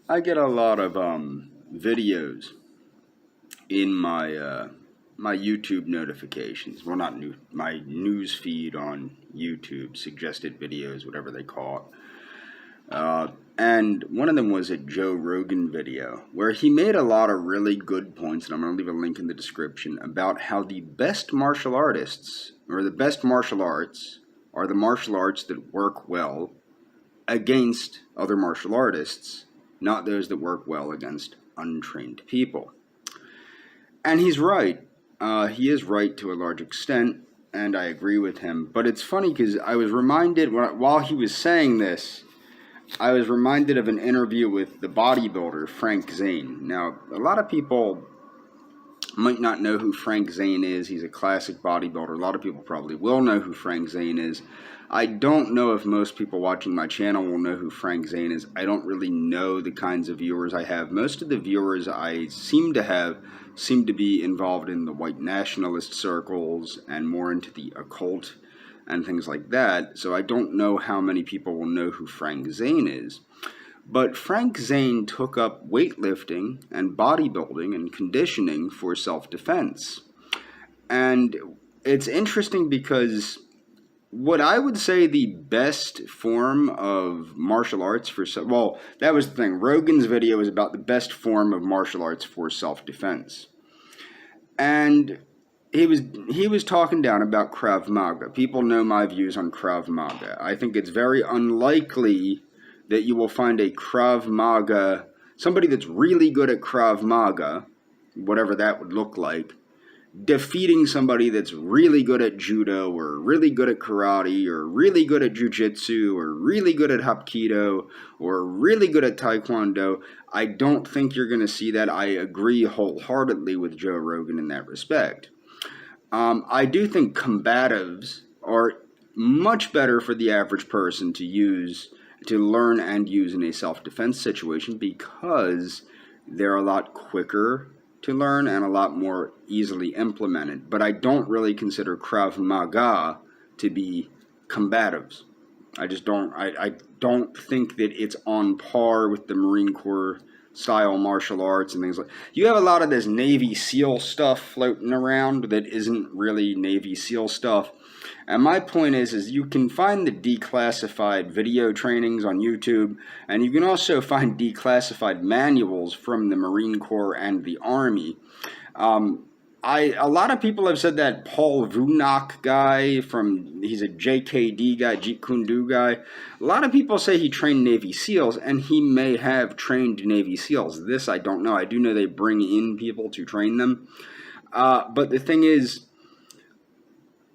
I get a lot of videos in my YouTube notifications. Well, not new, my news feed on YouTube, suggested videos, whatever they call it. And one of them was a Joe Rogan video where he made a lot of really good points, and I'm going to leave a link in the description, about how the best martial artists, or the best martial arts, are the martial arts that work well against other martial artists, not those that work well against untrained people. And he's right. He is right to a large extent, and I agree with him. But it's funny because I was reminded, while he was saying this, I was reminded of an interview with the bodybuilder Frank Zane. Now, a lot of people might not know who Frank Zane is. He's a classic bodybuilder. A lot of people probably will know who Frank Zane is. I don't know if most people watching my channel will know who Frank Zane is. I don't really know the kinds of viewers I have. Most of the viewers I seem to be involved in the white nationalist circles and more into the occult and things like that. So I don't know how many people will know who Frank Zane is. But Frank Zane took up weightlifting and bodybuilding and conditioning for self-defense. And it's interesting because what I would say the best form of martial arts for well, that was the thing. Rogan's video was about the best form of martial arts for self-defense. And he was talking down about Krav Maga. People know my views on Krav Maga. I think it's very unlikely that you will find a Krav Maga, somebody that's really good at Krav Maga, whatever that would look like, defeating somebody that's really good at judo or really good at karate or really good at jiu-jitsu or really good at hapkido or really good at taekwondo. I don't think you're going to see that. I agree wholeheartedly with Joe Rogan in that respect. I do think combatives are much better for the average person to learn and use in a self-defense situation because they're a lot quicker to learn and a lot more easily implemented. But I don't really consider Krav Maga to be combatives. I just don't. I don't think that it's on par with the Marine Corps style martial arts and things like. You have a lot of this Navy SEAL stuff floating around that isn't really Navy SEAL stuff. And my point is you can find the declassified video trainings on YouTube, and you can also find declassified manuals from the Marine Corps and the Army. A lot of people have said that Paul Vunak guy he's a JKD guy, Jeet Kune Do guy. A lot of people say he trained Navy SEALs, and he may have trained Navy SEALs. This I don't know. I do know they bring in people to train them. But the thing is,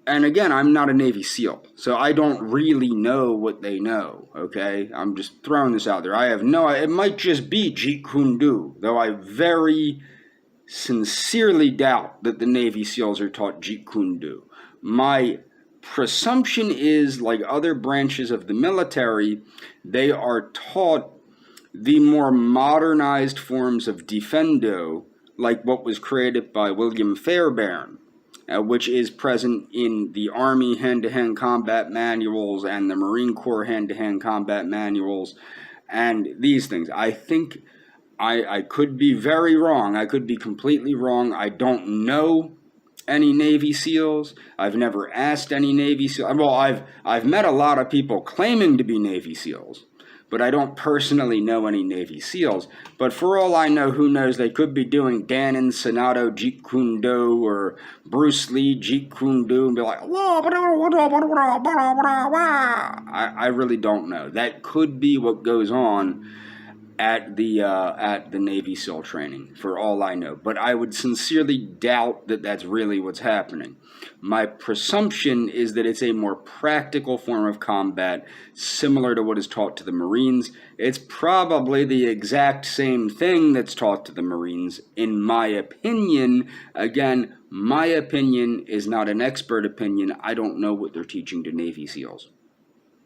and again, I'm not a Navy SEAL, so I don't really know what they know, okay? I'm just throwing this out there. It might just be Jeet Kune Do, though I very sincerely doubt that the Navy SEALs are taught Jeet Kune Do. My presumption is, like other branches of the military, they are taught the more modernized forms of Defendo, like what was created by William Fairbairn, which is present in the Army hand-to-hand combat manuals and the Marine Corps hand-to-hand combat manuals and these things. I think I could be very wrong. I could be completely wrong. I don't know any Navy SEALs. I've never asked any Navy SEALs. Well, I've met a lot of people claiming to be Navy SEAls, but I don't personally know any Navy SEAls. But for all I know, who knows, they could be doing Dan Ensenado Jeet Kune Do or Bruce Lee Jeet Kune Do and be like, I really don't know. That could be what goes on at the Navy SEAL training, for all I know. But I would sincerely doubt that that's really what's happening. My presumption is that it's a more practical form of combat, similar to what is taught to the Marines. It's probably the exact same thing that's taught to the Marines, in my opinion. Again, my opinion is not an expert opinion. I don't know what they're teaching to Navy SEALs.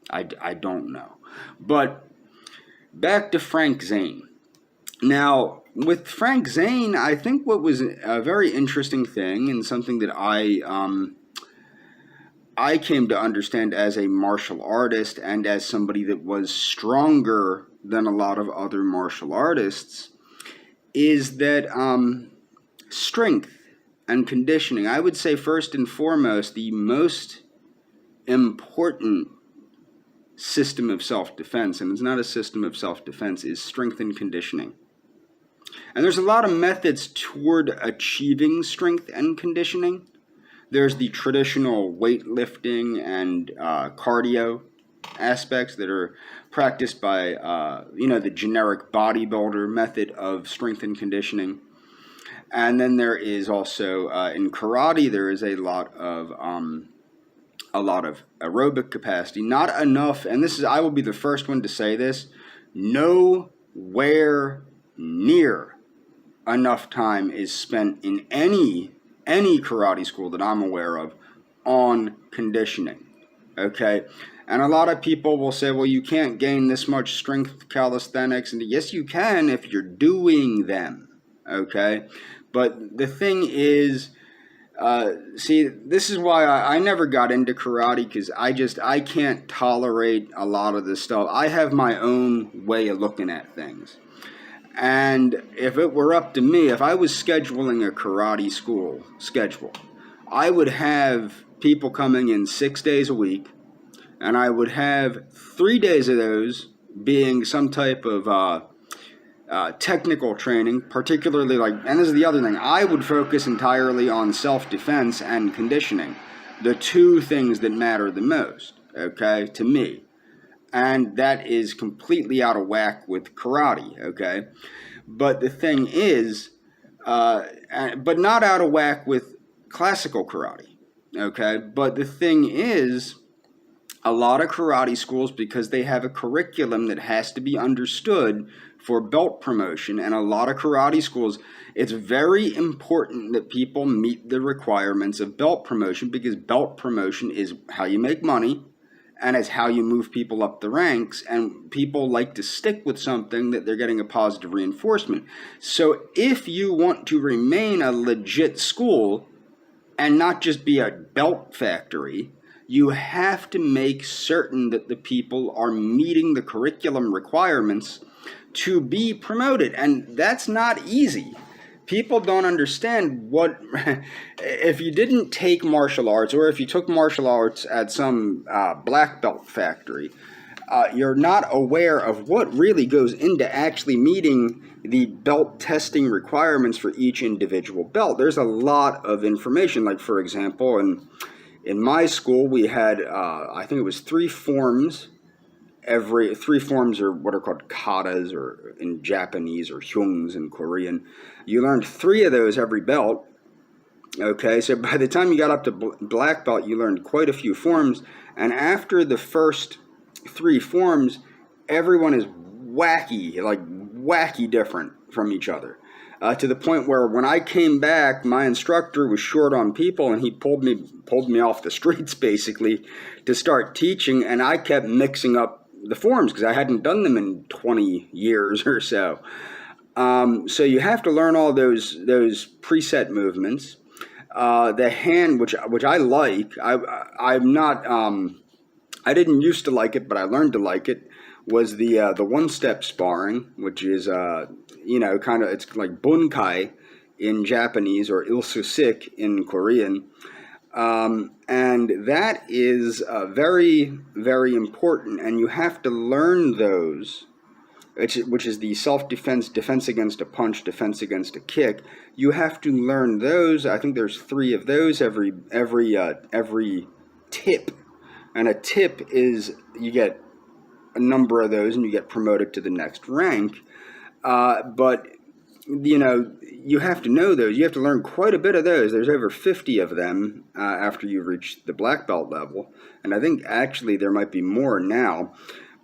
I don't know. But back to Frank Zane. Now, with Frank Zane, I think what was a very interesting thing and something that I came to understand as a martial artist and as somebody that was stronger than a lot of other martial artists is that strength and conditioning, I would say first and foremost, the most important system of self-defense, and it's not a system of self-defense, is strength and conditioning. And there's a lot of methods toward achieving strength and conditioning. There's the traditional weightlifting and cardio aspects that are practiced by, the generic bodybuilder method of strength and conditioning. And then there is also, in karate, there is a lot of aerobic capacity. Not enough, and this is, I will be the first one to say this, nowhere near enough time is spent in any karate school that I'm aware of on conditioning, okay? And a lot of people will say, well, you can't gain this much strength calisthenics, and yes, you can if you're doing them, okay? But the thing is, see, this is why I never got into karate, because I can't tolerate a lot of this stuff. I have my own way of looking at things. And if it were up to me, if I was scheduling a karate school schedule, I would have people coming in 6 days a week, and I would have 3 days of those being some type of technical training, particularly and this is the other thing, I would focus entirely on self-defense and conditioning, the two things that matter the most, okay, to me. And that is completely out of whack with karate, okay? But the thing is, but not out of whack with classical karate, okay? But the thing is, a lot of karate schools, because they have a curriculum that has to be understood for belt promotion, and a lot of karate schools, it's very important that people meet the requirements of belt promotion, because belt promotion is how you make money, and it's how you move people up the ranks, and people like to stick with something that they're getting a positive reinforcement. So if you want to remain a legit school and not just be a belt factory, you have to make certain that the people are meeting the curriculum requirements to be promoted, and that's not easy. People don't understand what, if you didn't take martial arts, or if you took martial arts at some black belt factory, you're not aware of what really goes into actually meeting the belt testing requirements for each individual belt. There's a lot of information. Like, for example, in my school, we had, I think it was 3 forms. 3 forms are what are called katas, or in Japanese, or hyungs in Korean. You learned 3 of those every belt. Okay, so by the time you got up to black belt, you learned quite a few forms. And after the first 3 forms, everyone is wacky different from each other. To the point where when I came back, my instructor was short on people, and he pulled me off the streets basically to start teaching, and I kept mixing up the forms because I hadn't done them in 20 years or so. So you have to learn all those preset movements. The hand, which I like, I'm not. I didn't used to like it, but I learned to like it. Was the one-step sparring, which is kind of, it's like bunkai in Japanese, or ilsusik in Korean. And that is very, very important, and you have to learn those, which is the self-defense, defense against a punch, defense against a kick. You have to learn those. I think there's 3 of those every tip, and a tip is you get a number of those and you get promoted to the next rank. But you have to know those. You have to learn quite a bit of those. There's over 50 of them after you reach the black belt level. And I think actually there might be more now.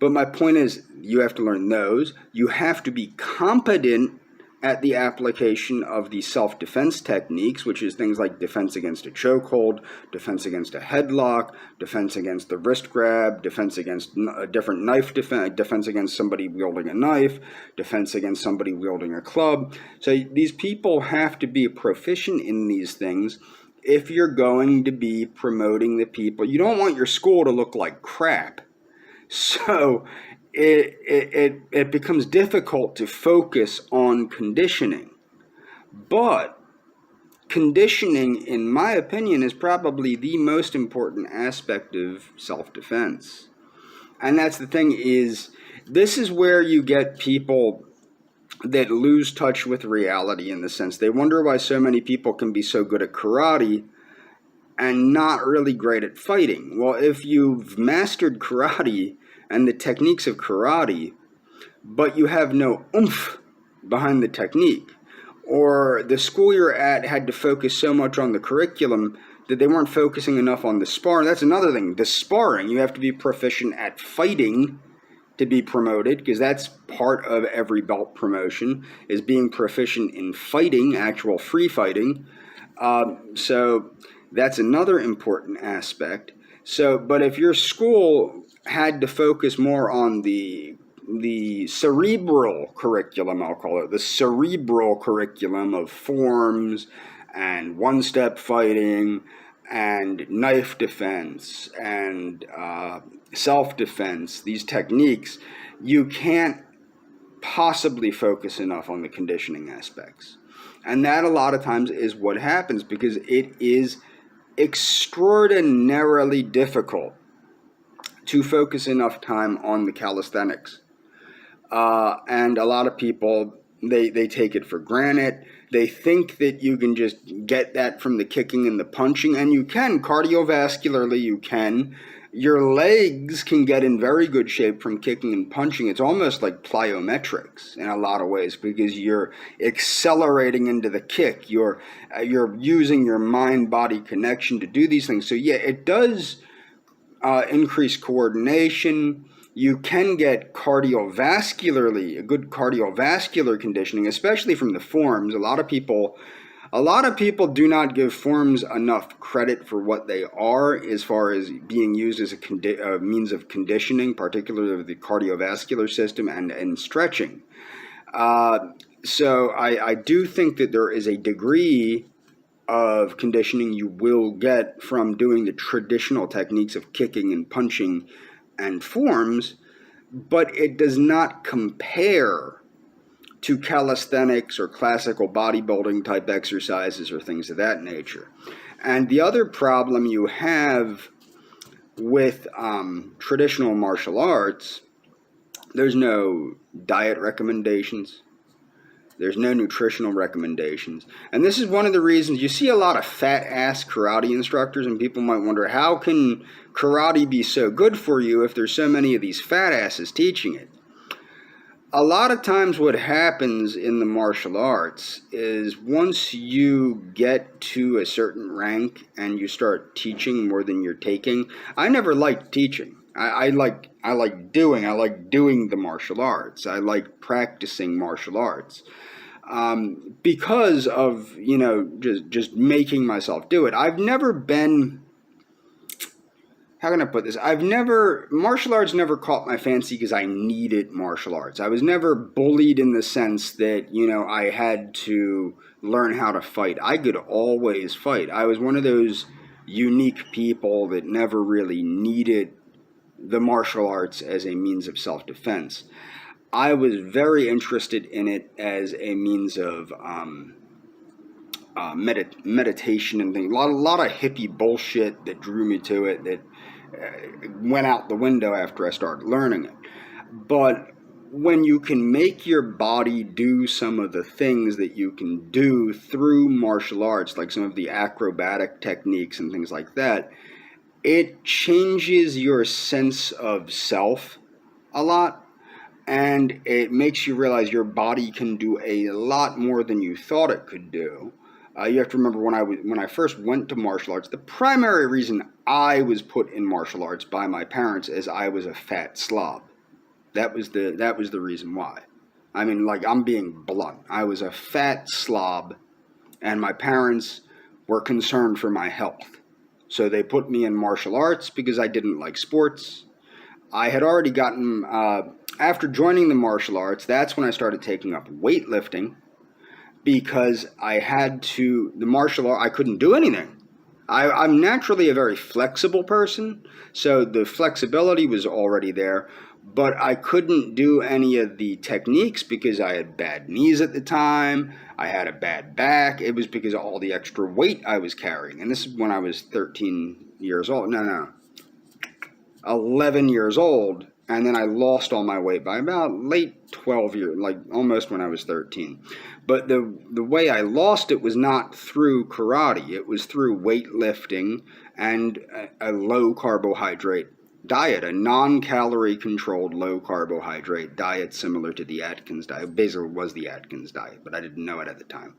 But my point is, you have to learn those. You have to be competent at the application of the self-defense techniques, which is things like defense against a chokehold, defense against a headlock, defense against the wrist grab, defense against a different knife defense against somebody wielding a knife, defense against somebody wielding a club. So these people have to be proficient in these things if you're going to be promoting the people. You don't want your school to look like crap. So it becomes difficult to focus on conditioning. But conditioning, in my opinion, is probably the most important aspect of self-defense. And that's the thing is, this is where you get people that lose touch with reality, in the sense they wonder why so many people can be so good at karate and not really great at fighting. Well, if you've mastered karate and the techniques of karate, but you have no oomph behind the technique, or the school you're at had to focus so much on the curriculum that they weren't focusing enough on the sparring. That's another thing. The sparring, you have to be proficient at fighting to be promoted, because that's part of every belt promotion, is being proficient in fighting, actual free fighting. So that's another important aspect. So, but if your school had to focus more on the cerebral curriculum, I'll call it, the cerebral curriculum of forms and one-step fighting and knife defense and self-defense, these techniques, you can't possibly focus enough on the conditioning aspects. And that a lot of times is what happens, because it is extraordinarily difficult to focus enough time on the calisthenics. And a lot of people, they take it for granted. They think that you can just get that from the kicking and the punching, and you can. Cardiovascularly, you can. Your legs can get in very good shape from kicking and punching. It's almost like plyometrics in a lot of ways, because you're accelerating into the kick. You're using your mind-body connection to do these things. So yeah, it does increase coordination. You can get cardiovascularly, a good cardiovascular conditioning, especially from the forms. A lot of people do not give forms enough credit for what they are, as far as being used as a means of conditioning, particularly the cardiovascular system and stretching. So I do think that there is a degree of conditioning you will get from doing the traditional techniques of kicking and punching and forms, but it does not compare to calisthenics or classical bodybuilding type exercises or things of that nature. And the other problem you have with traditional martial arts, there's no diet recommendations. There's no nutritional recommendations. And this is one of the reasons you see a lot of fat-ass karate instructors, and people might wonder, how can karate be so good for you if there's so many of these fat-asses teaching it? A lot of times what happens in the martial arts is, once you get to a certain rank and you start teaching more than you're taking. I never liked teaching. I like doing the martial arts. I like practicing martial arts, because of, just making myself do it. I've never been, how can I put this? Martial arts never caught my fancy because I needed martial arts. I was never bullied in the sense that, I had to learn how to fight. I could always fight. I was one of those unique people that never really needed the martial arts as a means of self-defense. I was very interested in it as a means of meditation and things. A lot of hippie bullshit that drew me to it that went out the window after I started learning it. But when you can make your body do some of the things that you can do through martial arts, like some of the acrobatic techniques and things like that, it changes your sense of self a lot, and it makes you realize your body can do a lot more than you thought it could do. You have to remember, when I first went to martial arts, the primary reason I was put in martial arts by my parents is I was a fat slob. That was the reason why. I mean, I'm being blunt. I was a fat slob, and my parents were concerned for my health. So they put me in martial arts because I didn't like sports. I had already gotten, after joining the martial arts, that's when I started taking up weightlifting, because I couldn't do anything. I'm naturally a very flexible person, so the flexibility was already there, but I couldn't do any of the techniques because I had bad knees at the time. I had a bad back. It was because of all the extra weight I was carrying. And this is when I was 13 years old. No, 11 years old. And then I lost all my weight by about late 12 years, like almost when I was 13. But the way I lost it was not through karate. It was through weightlifting and a low carbohydrate diet, a non-calorie controlled low carbohydrate diet similar to the Atkins diet. Basically was the Atkins diet, but I didn't know it at the time.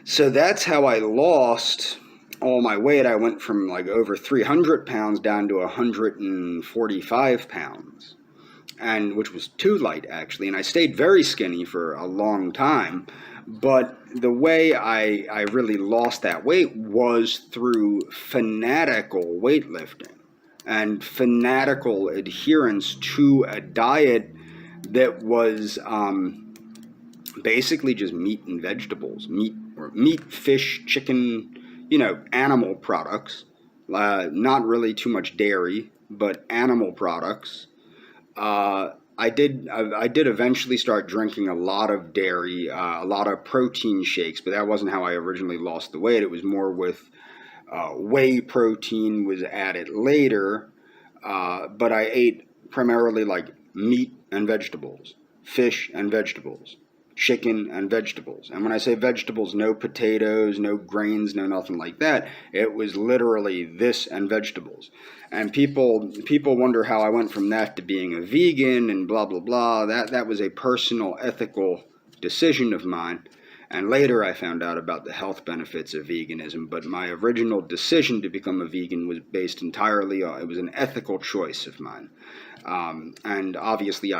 So that's how I lost all my weight. I went from like over 300 pounds down to 145 pounds, and which was too light actually. And I stayed very skinny for a long time. But the way I really lost that weight was through fanatical weightlifting and fanatical adherence to a diet that was basically just meat and vegetables, meat, fish, chicken, animal products, not really too much dairy, but animal products. I did eventually start drinking a lot of dairy, a lot of protein shakes, but that wasn't how I originally lost the weight. It was more with whey protein was added later, but I ate primarily like meat and vegetables, fish and vegetables, chicken and vegetables. And when I say vegetables, no potatoes, no grains, no nothing like that. It was literally this and vegetables. And people wonder how I went from that to being a vegan and blah, blah, blah. That was a personal ethical decision of mine. And later I found out about the health benefits of veganism. But my original decision to become a vegan was based entirely on, it was an ethical choice of mine. And obviously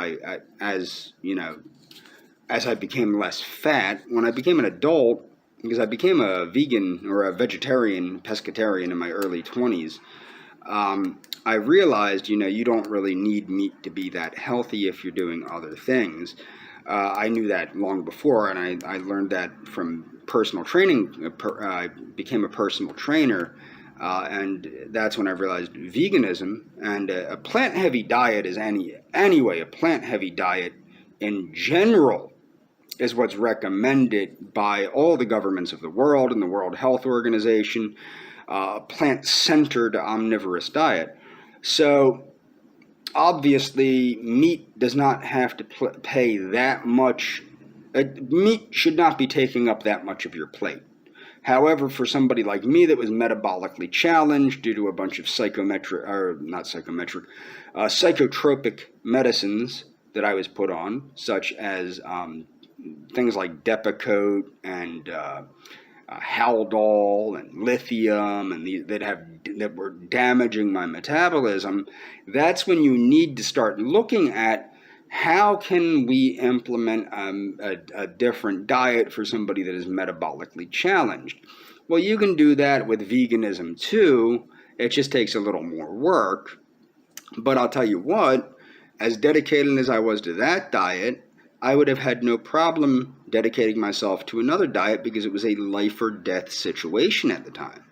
as I became less fat, when I became an adult, because I became a vegan or a vegetarian, pescatarian in my early 20s, I realized, you don't really need meat to be that healthy if you're doing other things. I knew that long before, and I learned that from personal training. I became a personal trainer, and that's when I realized veganism and a plant-heavy diet is anyway, a plant-heavy diet in general is what's recommended by all the governments of the world and the World Health Organization, plant-centered omnivorous diet. So obviously meat does not have to pay that much. Meat should not be taking up that much of your plate. However, for somebody like me that was metabolically challenged due to a bunch of psychotropic medicines that I was put on, such as things like Depakote and Haldol and lithium, and that were damaging my metabolism, that's when you need to start looking at how can we implement a different diet for somebody that is metabolically challenged. Well, you can do that with veganism too. It just takes a little more work. But I'll tell you what, as dedicated as I was to that diet, I would have had no problem dedicating myself to another diet because it was a life or death situation at the time.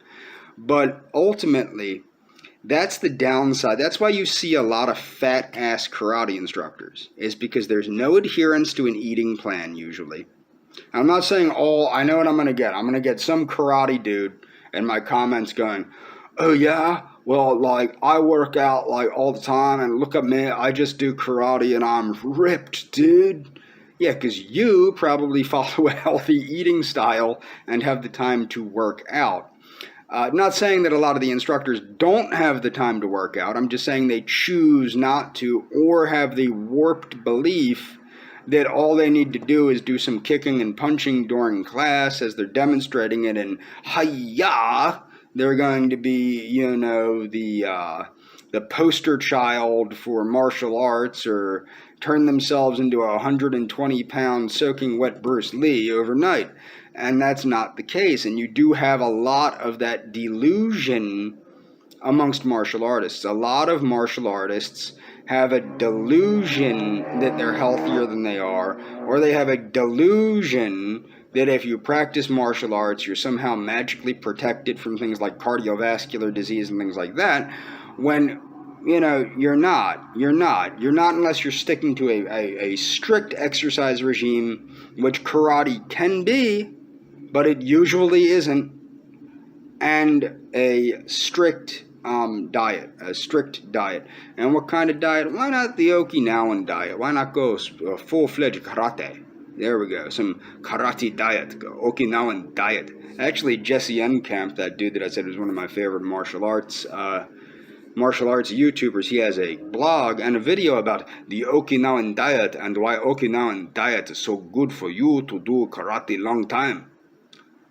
But ultimately, that's the downside. That's why you see a lot of fat-ass karate instructors, is because there's no adherence to an eating plan usually. I'm not saying I know what I'm going to get. I'm going to get some karate dude in my comments going, oh yeah, well, like, I work out like all the time and look at me, I just do karate and I'm ripped, dude. Yeah, because you probably follow a healthy eating style and have the time to work out. Not saying that a lot of the instructors don't have the time to work out. I'm just saying they choose not to, or have the warped belief that all they need to do is do some kicking and punching during class as they're demonstrating it, and hi-ya, they're going to be, the poster child for martial arts, or turn themselves into a 120-pound soaking wet Bruce Lee overnight. And that's not the case. And you do have a lot of that delusion amongst martial artists. A lot of martial artists have a delusion that they're healthier than they are, or they have a delusion that if you practice martial arts, you're somehow magically protected from things like cardiovascular disease and things like that, when you're not unless you're sticking to a strict exercise regime, which karate can be, but it usually isn't, and a strict diet. And what kind of diet? Why not the Okinawan diet? Why not go full-fledged karate? There we go, some karate diet, Okinawan diet. Actually, Jesse Enkamp, that dude that I said was one of my favorite martial arts YouTubers, he has a blog and a video about the Okinawan diet and why Okinawan diet is so good for you to do karate long time.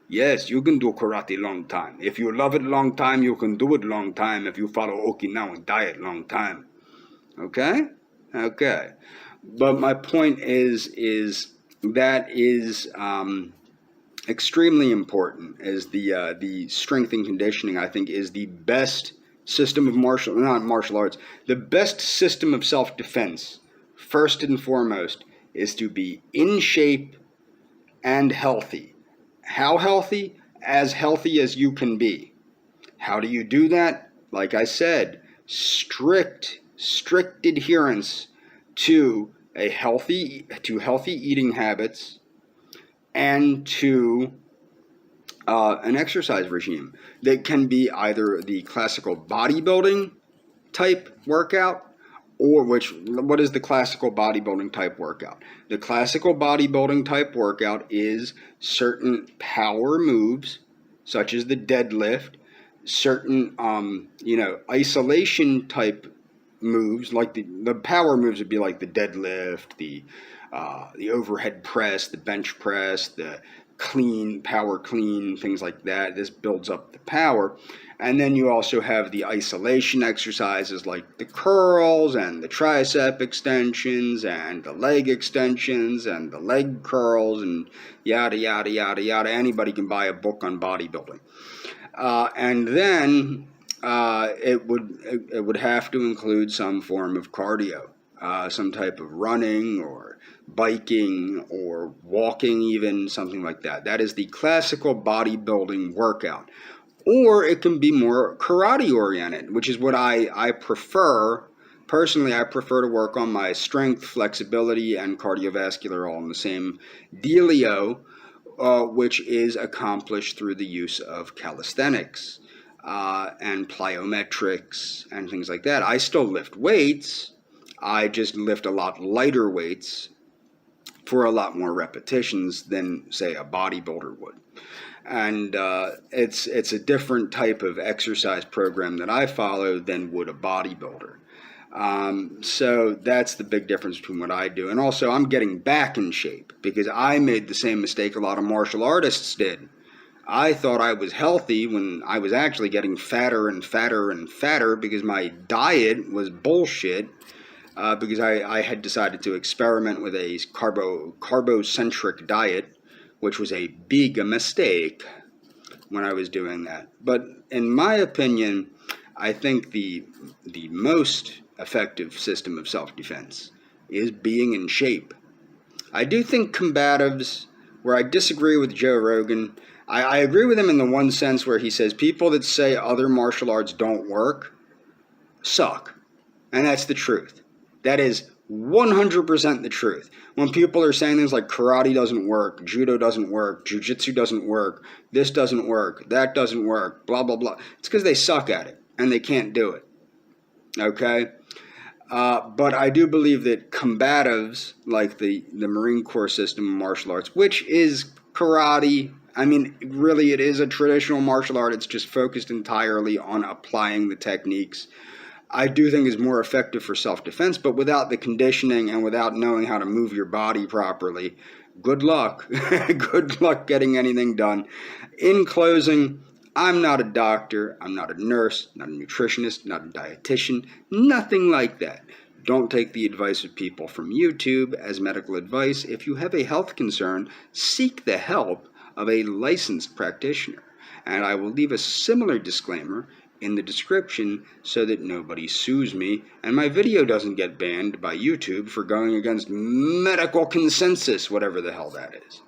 Yes, you can do karate long time. If you love it long time, you can do it long time if you follow Okinawan diet long time. Okay? Okay. But my point is that is extremely important, as the strength and conditioning, I think, is the best system of martial arts. The best system of self-defense, first and foremost, is to be in shape and healthy. How healthy? As healthy as you can be. How do you do that? Like I said, strict adherence to healthy eating habits and to an exercise regime that can be either the classical bodybuilding type workout, or what is the classical bodybuilding type workout? The classical bodybuilding type workout is certain power moves, such as the deadlift, certain isolation type moves, like the power moves would be like the deadlift, the overhead press, the bench press, the power clean, things like that. This builds up the power. And then you also have the isolation exercises like the curls and the tricep extensions and the leg extensions and the leg curls and yada, yada, yada, yada. Anybody can buy a book on bodybuilding. And then it would have to include some form of cardio, some type of running or biking or walking even, something like that. That is the classical bodybuilding workout. Or it can be more karate oriented, which is what I prefer. Personally, I prefer to work on my strength, flexibility, and cardiovascular all in the same dealio, which is accomplished through the use of calisthenics and plyometrics and things like that. I still lift weights. I just lift a lot lighter weights for a lot more repetitions than, say, a bodybuilder would. And it's a different type of exercise program that I follow than would a bodybuilder. So that's the big difference between what I do. And also, I'm getting back in shape because I made the same mistake a lot of martial artists did. I thought I was healthy when I was actually getting fatter and fatter and fatter because my diet was bullshit. Because I had decided to experiment with a carbocentric diet, which was a big mistake when I was doing that. But in my opinion, I think the most effective system of self-defense is being in shape. I do think combatives, where I disagree with Joe Rogan, I agree with him in the one sense where he says people that say other martial arts don't work suck. And that's the truth. That is 100% the truth. When people are saying things like karate doesn't work, judo doesn't work, jiu-jitsu doesn't work, this doesn't work, that doesn't work, blah, blah, blah, it's because they suck at it and they can't do it. Okay? But I do believe that combatives, like the Marine Corps system of martial arts, which is karate, I mean, really it is a traditional martial art, it's just focused entirely on applying the techniques, I do think is more effective for self-defense, but without the conditioning and without knowing how to move your body properly, good luck. Good luck getting anything done. In closing, I'm not a doctor, I'm not a nurse, not a nutritionist, not a dietitian, nothing like that. Don't take the advice of people from YouTube as medical advice. If you have a health concern, seek the help of a licensed practitioner. And I will leave a similar disclaimer in the description so that nobody sues me and my video doesn't get banned by YouTube for going against medical consensus, whatever the hell that is.